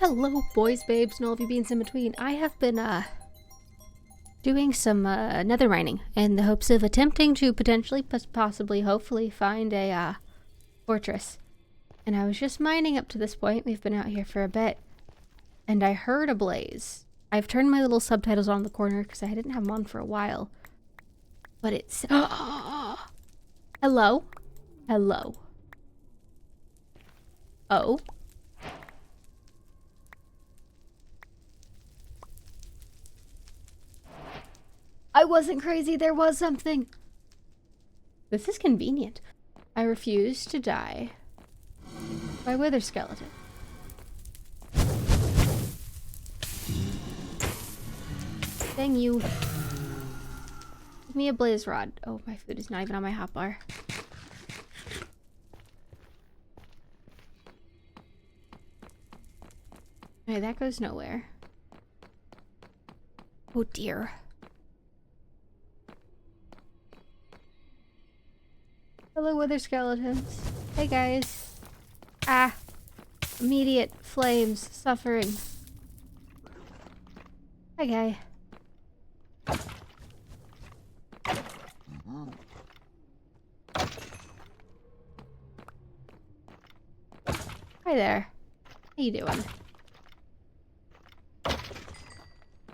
Hello, boys, babes, and all of you beings in between. I have been, doing some, nether mining in the hopes of attempting to potentially, possibly, hopefully find a, fortress. And I was just mining up to this point. We've been out here for a bit. And I heard a blaze. I've turned my little subtitles on in the corner because I didn't have them on for a while. But it's... Hello? Hello? Oh? I wasn't crazy, there was something. This is convenient. I refuse to die by wither skeleton. Dang you. Give me a blaze rod. Oh, my food is not even on my hotbar. Okay, that goes nowhere. Oh dear. Hello, wither skeletons. Hey, guys. Ah. Immediate flames. Suffering. Hi, guy. Hi there. How you doing?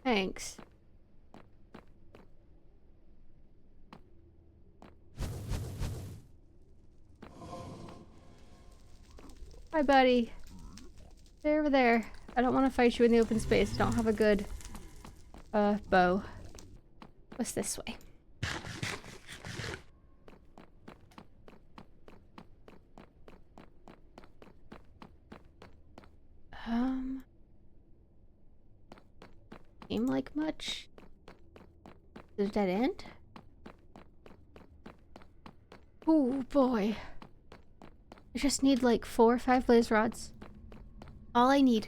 Thanks. Hi, buddy. Stay over there. I don't want to fight you in the open space. I don't have a good, bow. What's this way? Seem like much? Is that end? Oh, boy. I just need like 4 or 5 blaze rods. All I need.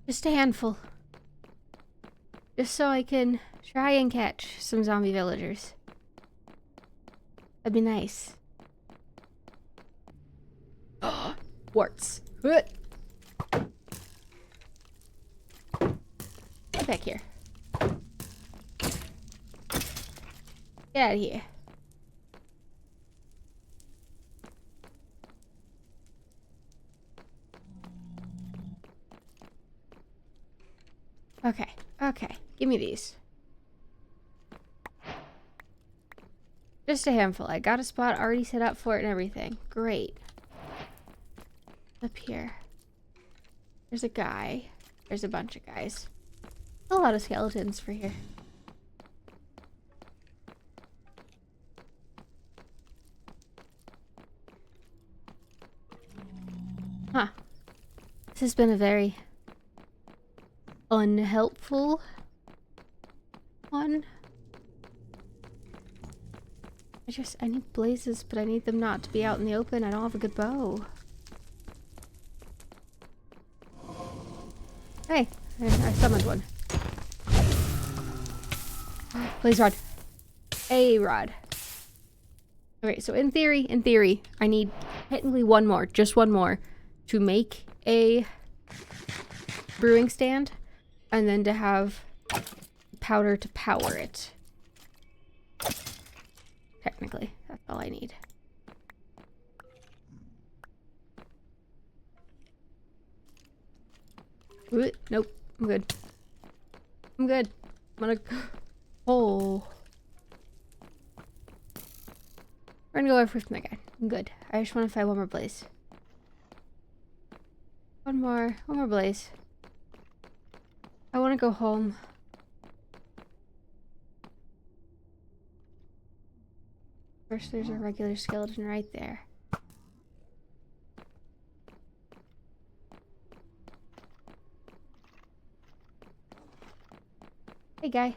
Just a handful. Just so I can try and catch some zombie villagers. That'd be nice. Warts. Get back here. Get out of here. Okay, okay. Give me these. Just a handful. I got a spot already set up for it and everything. Great. Up here. There's a guy. There's a bunch of guys. A lot of skeletons for here. Huh. This has been a very unhelpful one. I need blazes, but I need them not to be out in the open. I don't have a good bow. Hey, I summoned one. Blaze rod. A rod. Okay, so in theory, I need technically one more, just one more, to make a brewing stand, and then to have powder to power it. Technically, that's all I need. Nope. I'm good. I'm good. I'm gonna... Oh. We're gonna go away from that guy. I'm good. I just want to find one more blaze. One more blaze. I want to go home. First, there's a regular skeleton right there. Hey, guy.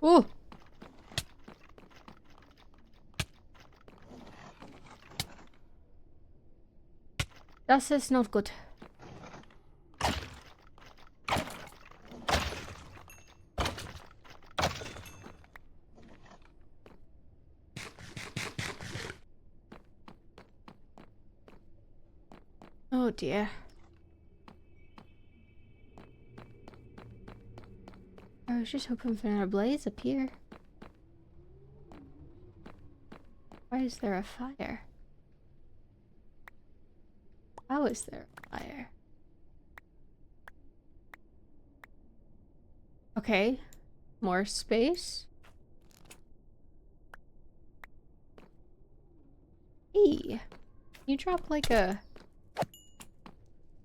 Ooh! Das ist not good. Oh dear. I was just hoping for another blaze up here. Why is there a fire? How is there a fire? Okay. More space. Hey. You drop like a...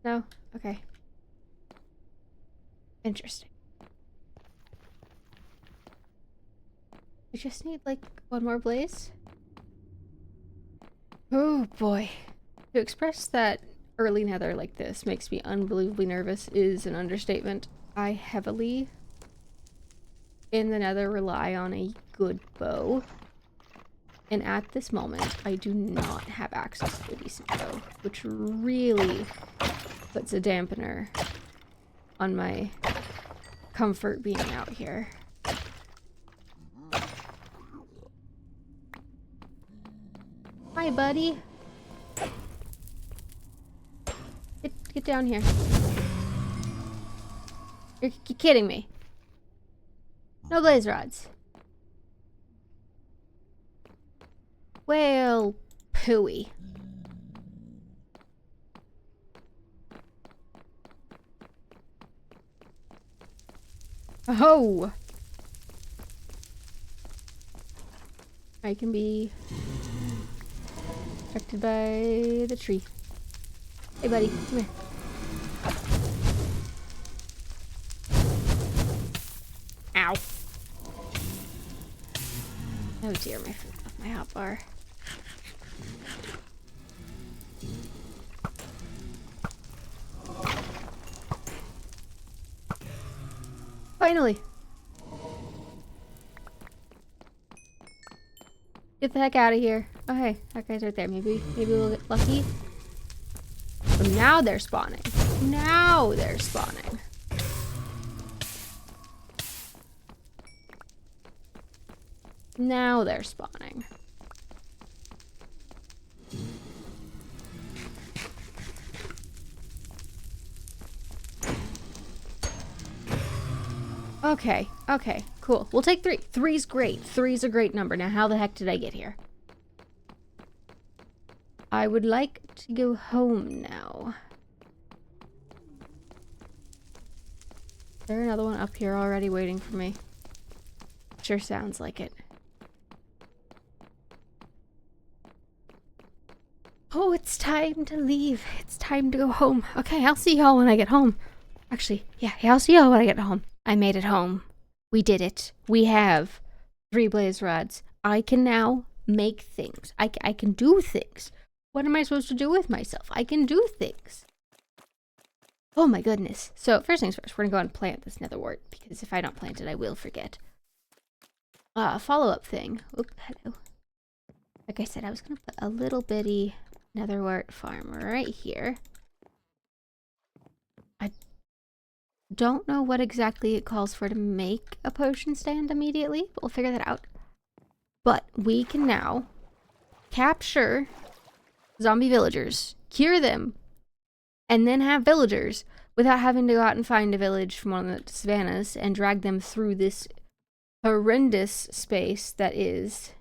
No? Okay. Interesting. I just need like one more blaze. Oh boy. To express that early nether like this makes me unbelievably nervous is an understatement. I heavily in the nether rely on a good bow. And at this moment, I do not have access to a decent bow, which really puts a dampener on my comfort being out here. Hi, buddy. Get down here. You're kidding me. No blaze rods. Well, pooey. Oh! I can be protected by the tree. Hey buddy, come here. Ow. Oh dear, my foot off my hotbar. Finally! Get the heck out of here. Oh hey, that guy's right there. Maybe we'll get lucky. But now they're spawning. Now they're spawning. Now they're spawning. Okay, okay, cool. We'll take 3. 3's great. 3's a great number. Now, how the heck did I get here? I would like to go home now. Is there another one up here already waiting for me? Sure sounds like it. Oh, it's time to leave. It's time to go home. Okay, I'll see y'all when I get home. Actually, yeah, I'll see y'all when I get home. I made it home. We did it. We have 3 blaze rods. I can now make things. I can do things. What am I supposed to do with myself? I can do things. Oh my goodness. So first things first, we're gonna go and plant this nether wart because if I don't plant it, I will forget. Follow-up thing. Oop, hello. Like I said, I was gonna put a little bitty nether wart farm right here. I don't know what exactly it calls for to make a potion stand immediately, but we'll figure that out. But we can now capture zombie villagers, cure them, and then have villagers without having to go out and find a village from one of the savannas and drag them through this horrendous space that is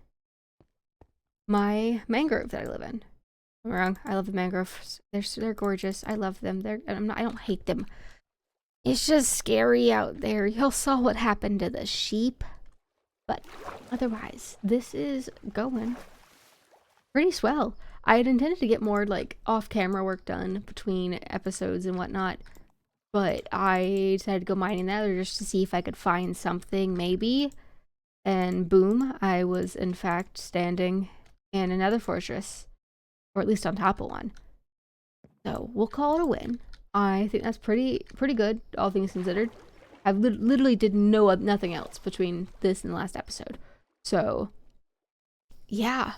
my mangrove that I live in. I'm wrong. I love the mangroves. They're gorgeous. I love them. I don't hate them. It's just scary out there. Y'all saw what happened to the sheep. But otherwise, this is going pretty swell. I had intended to get more like off-camera work done between episodes and whatnot, but I decided to go mining that just to see if I could find something maybe. And boom, I was in fact standing in another fortress, or at least on top of one. So we'll call it a win. I think that's pretty good, all things considered. I literally did nothing else between this and the last episode. So, yeah.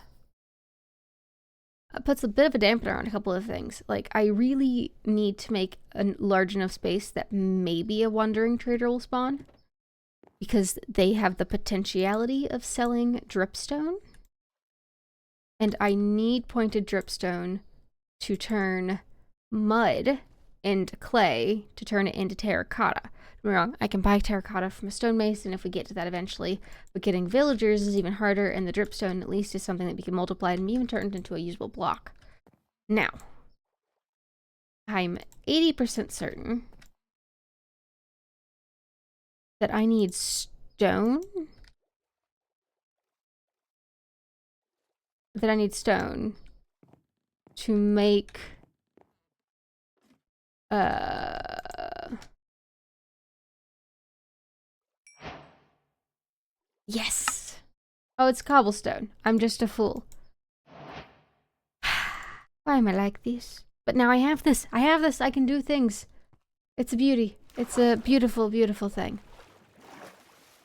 It puts a bit of a dampener on a couple of things. Like, I really need to make a large enough space that maybe a wandering trader will spawn. Because they have the potentiality of selling dripstone. And I need pointed dripstone to turn mud into clay to turn it into terracotta. Don't get me wrong, I can buy terracotta from a stonemason if we get to that eventually, but getting villagers is even harder, and the dripstone at least is something that we can multiply and even turn into a usable block. Now, I'm 80% certain that I need stone. To make yes. Oh, it's cobblestone. I'm just a fool. Why am I like this? But now I have this. I can do things. It's a beauty. It's a beautiful, beautiful thing.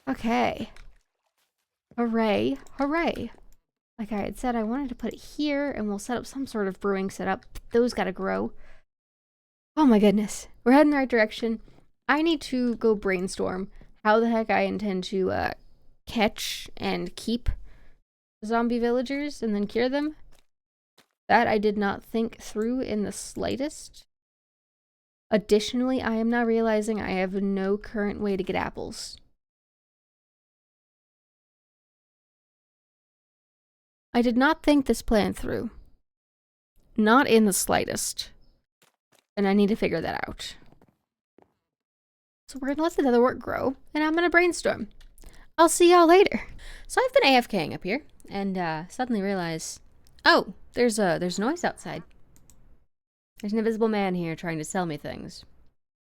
Okay. Hooray. Hooray. Like I had said, I wanted to put it here, and we'll set up some sort of brewing setup. Those gotta grow. Oh my goodness. We're heading the right direction. I need to go brainstorm how the heck I intend to catch and keep zombie villagers and then cure them. That I did not think through in the slightest. Additionally, I am now realizing I have no current way to get apples. I did not think this plan through. Not in the slightest. And I need to figure that out. So we're gonna let the nether wart grow, and I'm gonna brainstorm. I'll see y'all later. So I've been AFKing up here, and suddenly realize, oh, there's noise outside. There's an invisible man here trying to sell me things.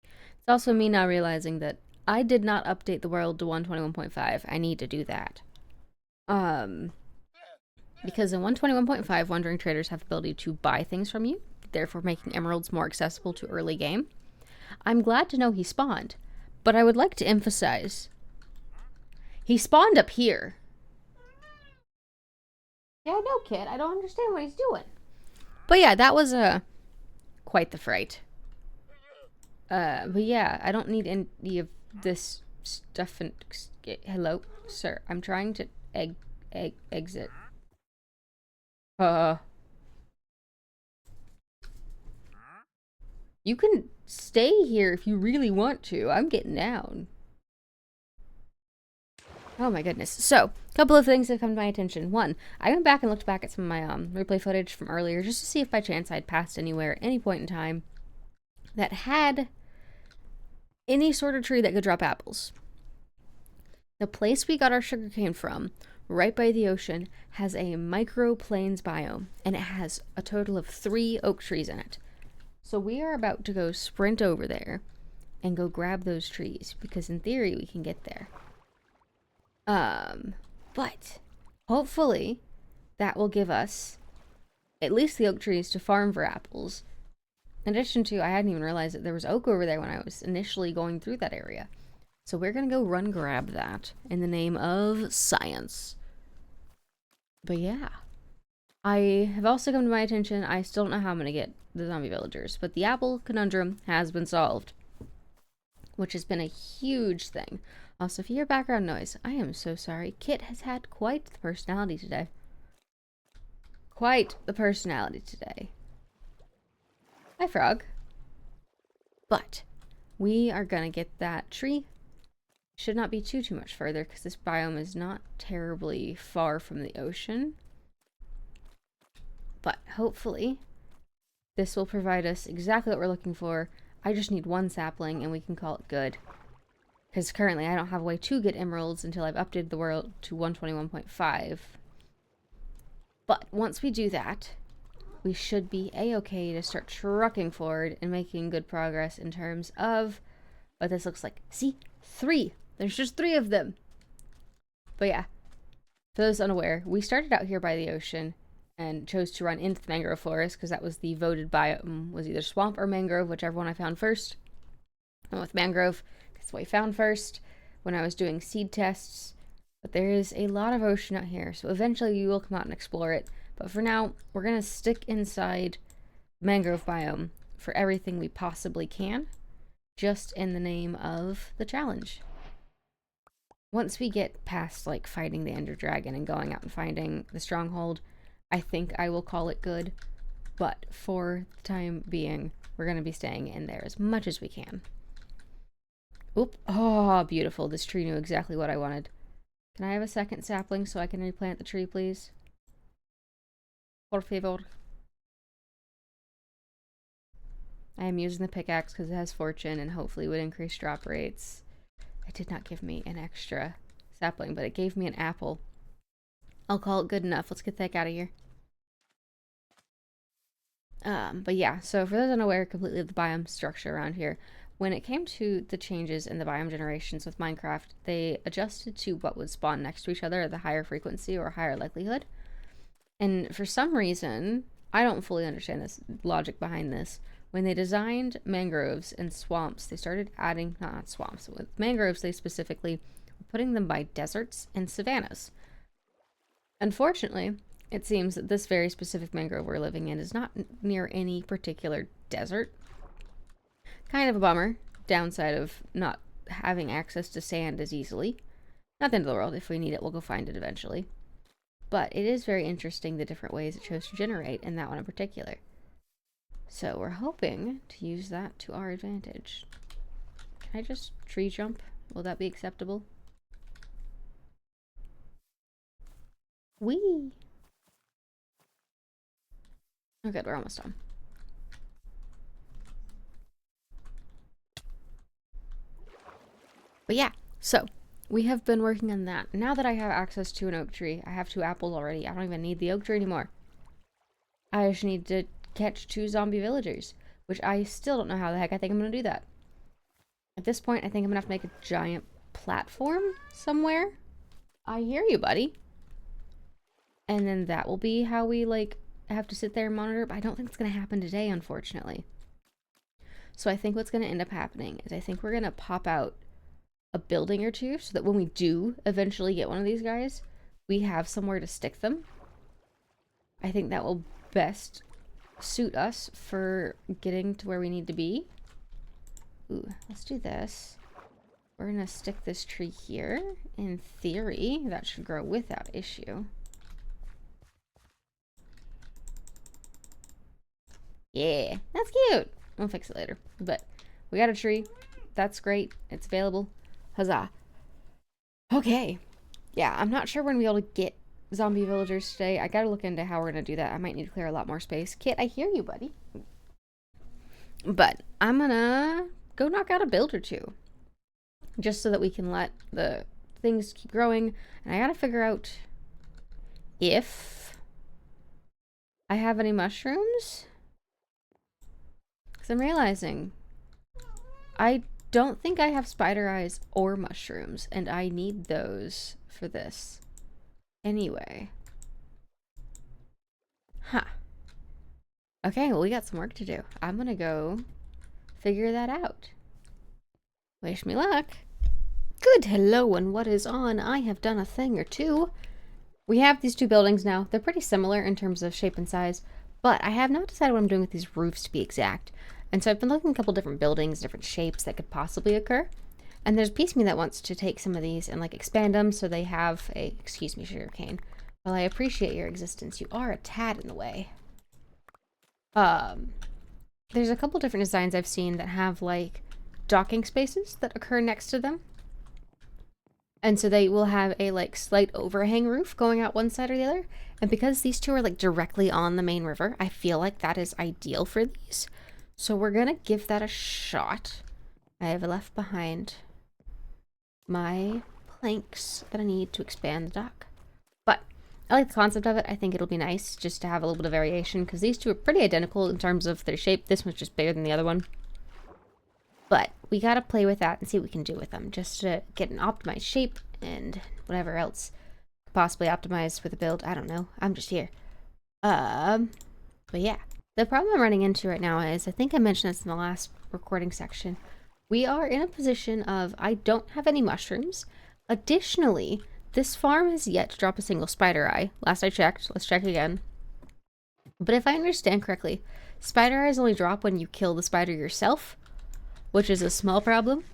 It's also me now realizing that I did not update the world to 121.5. I need to do that. Because in 121.5, wandering traders have the ability to buy things from you, therefore making emeralds more accessible to early game. I'm glad to know he spawned, but I would like to emphasize, he spawned up here. Yeah, I know, kid. I don't understand what he's doing. But yeah, that was quite the fright. But yeah, I don't need any of this stuff. And hello, sir. I'm trying to exit. You can stay here if you really want to. I'm getting down. Oh my goodness. So, a couple of things have come to my attention. One, I went back and looked back at some of my replay footage from earlier just to see if by chance I'd passed anywhere at any point in time that had any sort of tree that could drop apples. The place we got our sugarcane from, right by the ocean, has a microplains biome, and it has a total of 3 oak trees in it. So we are about to go sprint over there and go grab those trees, because in theory we can get there. But hopefully that will give us at least the oak trees to farm for apples. In addition to, I hadn't even realized that there was oak over there when I was initially going through that area. So we're gonna go run grab that in the name of science. But yeah. I have also come to my attention, I still don't know how I'm gonna get the zombie villagers, but the apple conundrum has been solved, which has been a huge thing. Also, if you hear background noise, I am so sorry. Kit has had quite the personality today. Quite the personality today. Hi, frog. But we are gonna get that tree. Should not be too much further because this biome is not terribly far from the ocean. But hopefully this will provide us exactly what we're looking for. I just need one sapling and we can call it good. Because currently I don't have a way to get emeralds until I've updated the world to 121.5. But once we do that, we should be a-okay to start trucking forward and making good progress in terms of what this looks like. See? 3! There's just 3 of them! But yeah, for those unaware, we started out here by the ocean and chose to run into the mangrove forest because that was the voted biome, was either swamp or mangrove, whichever one I found first. I went with mangrove, that's what I found first when I was doing seed tests. But there is a lot of ocean out here, so eventually we will come out and explore it. But for now, we're going to stick inside mangrove biome for everything we possibly can, just in the name of the challenge. Once we get past, like, fighting the Ender Dragon and going out and finding the stronghold, I think I will call it good. But for the time being, we're going to be staying in there as much as we can. Oop. Oh, beautiful. This tree knew exactly what I wanted. Can I have a second sapling so I can replant the tree, please? Por favor. I am using the pickaxe because it has fortune and hopefully would increase drop rates. It did not give me an extra sapling, but it gave me an apple. I'll call it good enough. Let's get the heck out of here. But yeah, so for those unaware completely of the biome structure around here, when it came to the changes in the biome generations with Minecraft, they adjusted to what would spawn next to each other at the higher frequency or higher likelihood. And for some reason, I don't fully understand this logic behind this. When they designed mangroves and swamps, they started adding, not swamps, with mangroves they specifically were putting them by deserts and savannas. Unfortunately, it seems that this very specific mangrove we're living in is not near any particular desert. Kind of a bummer. Downside of not having access to sand as easily. Not the end of the world. If we need it, we'll go find it eventually. But it is very interesting the different ways it chose to generate, and that one in particular. So we're hoping to use that to our advantage. Can I just tree jump? Will that be acceptable? Whee! Oh good, we're almost done. But yeah, so we have been working on that. Now that I have access to an oak tree, I have 2 apples already. I don't even need the oak tree anymore. I just need to catch 2 zombie villagers, which I still don't know how the heck I think I'm going to do that. At this point, I think I'm going to have to make a giant platform somewhere. I hear you, buddy. And then that will be how we, like, have to sit there and monitor, but I don't think it's going to happen today, unfortunately. So I think what's going to end up happening is I think we're going to pop out a building or 2 so that when we do eventually get one of these guys, we have somewhere to stick them. I think that will best suit us for getting to where we need to be. Ooh, let's do this. We're gonna stick this tree here. In theory, that should grow without issue. Yeah, that's cute. We'll fix it later. But we got a tree. That's great. It's available. Huzzah. Okay. Yeah, I'm not sure when we'll be able to get zombie villagers today. I gotta look into how we're gonna do that. I might need to clear a lot more space. Kit, I hear you, buddy. But I'm gonna go knock out a build or 2. Just so that we can let the things keep growing. And I gotta figure out if I have any mushrooms. Because I'm realizing I don't think I have spider eyes or mushrooms. And I need those for this. Anyway. Huh. Okay, well, we got some work to do. I'm gonna go figure that out. Wish me luck. Good hello, and what is on? I have done a thing or 2. We have these 2 buildings now. They're pretty similar in terms of shape and size, but I have not decided what I'm doing with these roofs to be exact. And so I've been looking at a couple different buildings, different shapes that could possibly occur. And there's a piece of me that wants to take some of these and, like, expand them so they have a, excuse me, sugarcane. Well, I appreciate your existence. You are a tad in the way. There's a couple different designs I've seen that have, like, docking spaces that occur next to them. And so they will have a like slight overhang roof going out one side or the other. And because these two are like directly on the main river, I feel like that is ideal for these. So we're gonna give that a shot. I have left behind my planks that I need to expand the dock. But I like the concept of it. I think it'll be nice just to have a little bit of variation because these two are pretty identical in terms of their shape. This one's just bigger than the other one. But we gotta play with that and see what we can do with them just to get an optimized shape and whatever else possibly optimize with the build. I don't know. I'm just here. But yeah. The problem I'm running into right now is, I think I mentioned this in the last recording section, we are in a position of I don't have any mushrooms. Additionally, this farm has yet to drop a single spider eye. Last I checked. Let's check again. But if I understand correctly, spider eyes only drop when you kill the spider yourself, which is a small problem,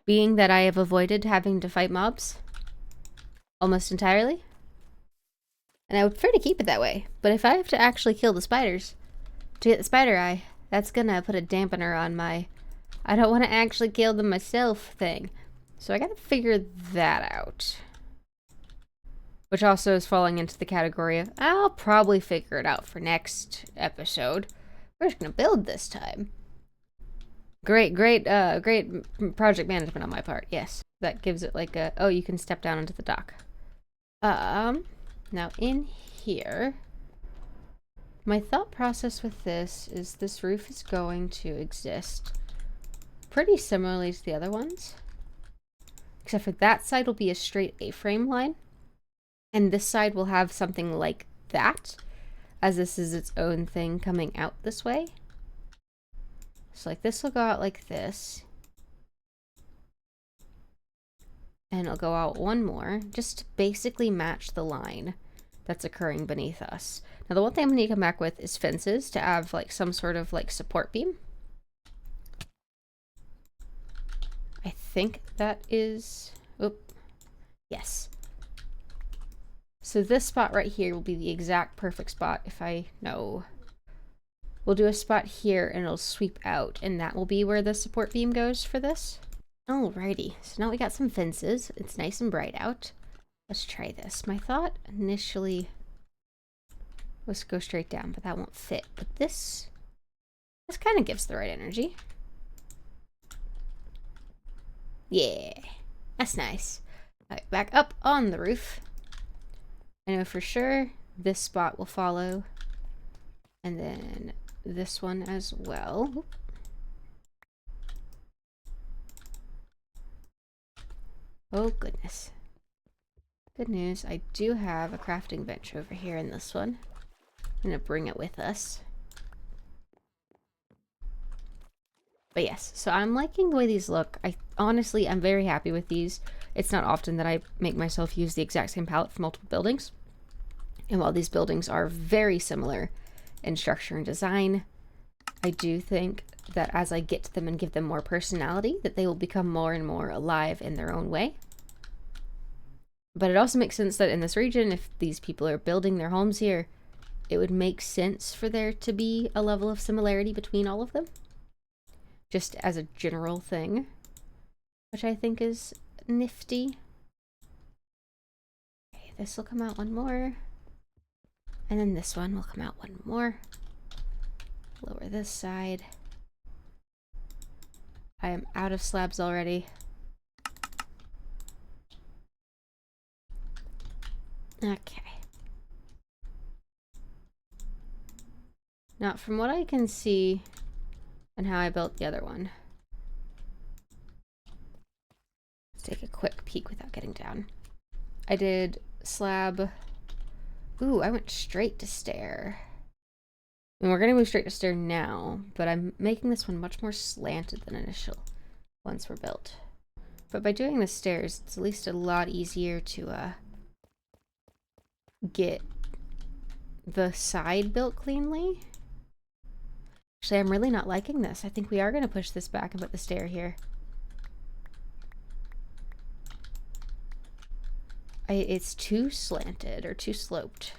being that I have avoided having to fight mobs almost entirely. And I would prefer to keep it that way. But if I have to actually kill the spiders to get the spider eye, that's gonna put a dampener on my I don't want to actually kill them myself thing. So I gotta figure that out. Which also is falling into the category of I'll probably figure it out for next episode. We're just gonna build this time. Great project management on my part. Yes, that gives it like a, oh, you can step down into the dock. Now in here, my thought process with this is this roof is going to exist pretty similarly to the other ones, except for that side will be a straight A-frame line, and this side will have something like that, as this is its own thing coming out this way. So like this will go out like this. And it'll go out one more, just to basically match the line that's occurring beneath us. Now the one thing I'm gonna come back with is fences to have like some sort of like support beam. I think that is, yes. So this spot right here will be the exact perfect spot if I know. We'll do a spot here and it'll sweep out, and that will be where the support beam goes for this. Alrighty, so now we got some fences. It's nice and bright out. Let's try this. My thought initially was to go straight down, but that won't fit. But this kind of gives the right energy. Yeah, that's nice. Alright, back up on the roof. I know for sure this spot will follow, and then this one as well. Oh goodness. Good news, I do have a crafting bench over here in this one. I'm gonna bring it with us. But yes, so I'm liking the way these look. Honestly, I'm very happy with these. It's not often that I make myself use the exact same palette for multiple buildings. And while these buildings are very similar in structure and design, I do think that as I get to them and give them more personality, that they will become more and more alive in their own way. But it also makes sense that in this region, if these people are building their homes here, it would make sense for there to be a level of similarity between all of them. Just as a general thing, which I think is nifty. Okay, this will come out one more. And then this one will come out one more. Lower this side. I am out of slabs already. Okay. Now, from what I can see and how I built the other one, let's take a quick peek without getting down. I did slab. Ooh, I went straight to stair. And we're gonna move straight to stair now, but I'm making this one much more slanted than initial once we're built. But by doing the stairs, it's at least a lot easier to get the side built cleanly. Actually, I'm really not liking this. I think we are going to push this back and put the stair here. It's too slanted or too sloped.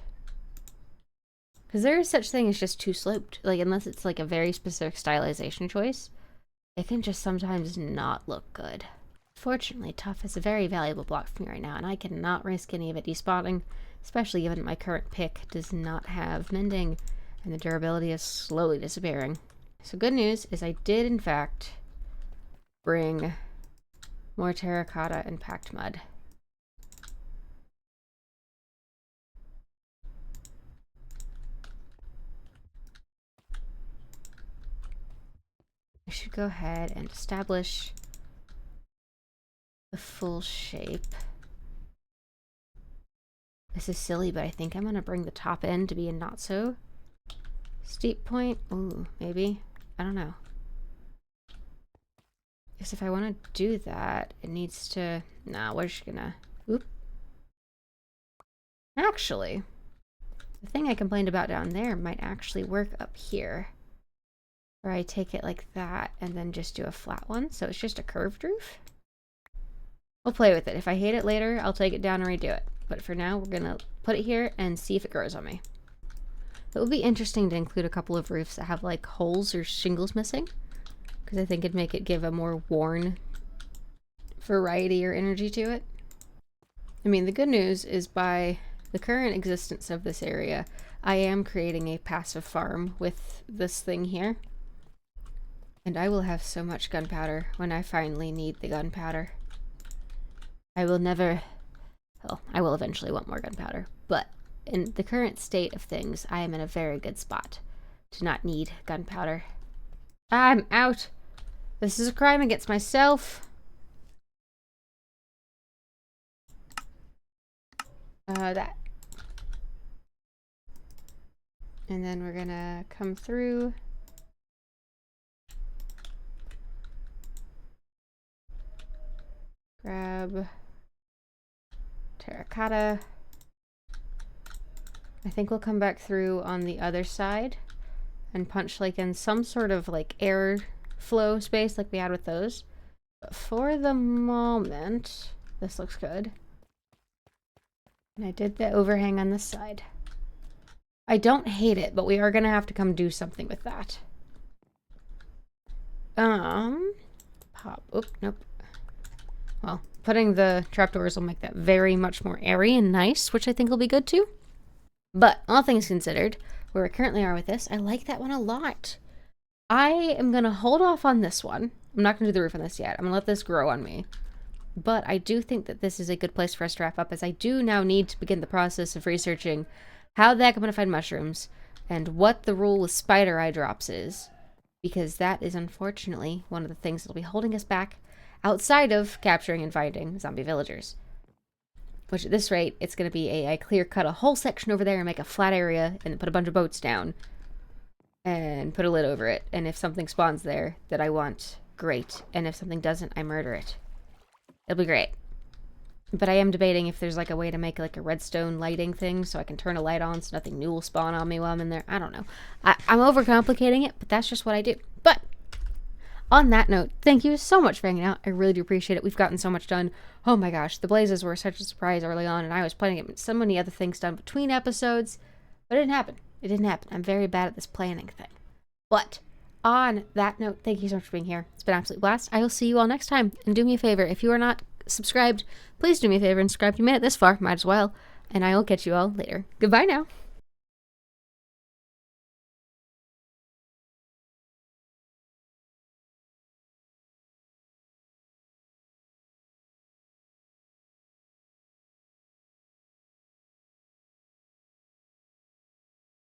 Because there is such thing as just too sloped. Like, unless it's like a very specific stylization choice, it can just sometimes not look good. Fortunately, tough is a very valuable block for me right now, and I cannot risk any of it despawning, especially given my current pick does not have mending, and the durability is slowly disappearing. So good news is I did, in fact, bring more terracotta and packed mud. I should go ahead and establish the full shape. This is silly, but I think I'm going to bring the top end to be a not so steep point. Ooh, maybe. I don't know. Because if I want to do that, it needs to... Nah, we're just gonna... Oop. Actually, the thing I complained about down there might actually work up here. Where I take it like that and then just do a flat one. So it's just a curved roof. We'll play with it. If I hate it later, I'll take it down and redo it. But for now, we're going to put it here and see if it grows on me. It would be interesting to include a couple of roofs that have like holes or shingles missing. Because I think it'd make it give a more worn variety or energy to it. I mean, the good news is by the current existence of this area, I am creating a passive farm with this thing here. And I will have so much gunpowder when I finally need the gunpowder. I will never... Well, I will eventually want more gunpowder, but in the current state of things, I am in a very good spot to not need gunpowder. I'm out! This is a crime against myself. That. And then we're gonna come through. Grab terracotta. I think we'll come back through on the other side and punch like in some sort of like air flow space like we had with those. But for the moment, this looks good. And I did the overhang on this side. I don't hate it, but we are gonna have to come do something with that. Pop. Oop, nope. Well, putting the trapdoors will make that very much more airy and nice, which I think will be good too. But all things considered, where we currently are with this, I like that one a lot. I am going to hold off on this one. I'm not going to do the roof on this yet. I'm going to let this grow on me. But I do think that this is a good place for us to wrap up, as I do now need to begin the process of researching how the heck I'm going to find mushrooms and what the rule with spider eye drops is. Because that is unfortunately one of the things that will be holding us back outside of capturing and finding zombie villagers. Which at this rate, it's going to be I clear cut a whole section over there and make a flat area and then put a bunch of boats down and put a lid over it. And if something spawns there that I want, great. And if something doesn't, I murder it. It'll be great. But I am debating if there's like a way to make like a redstone lighting thing so I can turn a light on so nothing new will spawn on me while I'm in there. I don't know. I'm overcomplicating it, but that's just what I do. But on that note, thank you so much for hanging out. I really do appreciate it. We've gotten so much done. Oh my gosh, the blazes were such a surprise early on, and I was planning to get so many other things done between episodes, but it didn't happen. It didn't happen. I'm very bad at this planning thing. But on that note, thank you so much for being here. It's been an absolute blast. I will see you all next time. And do me a favor, if you are not subscribed, please do me a favor and subscribe. If you made it this far, might as well. And I will catch you all later. Goodbye now.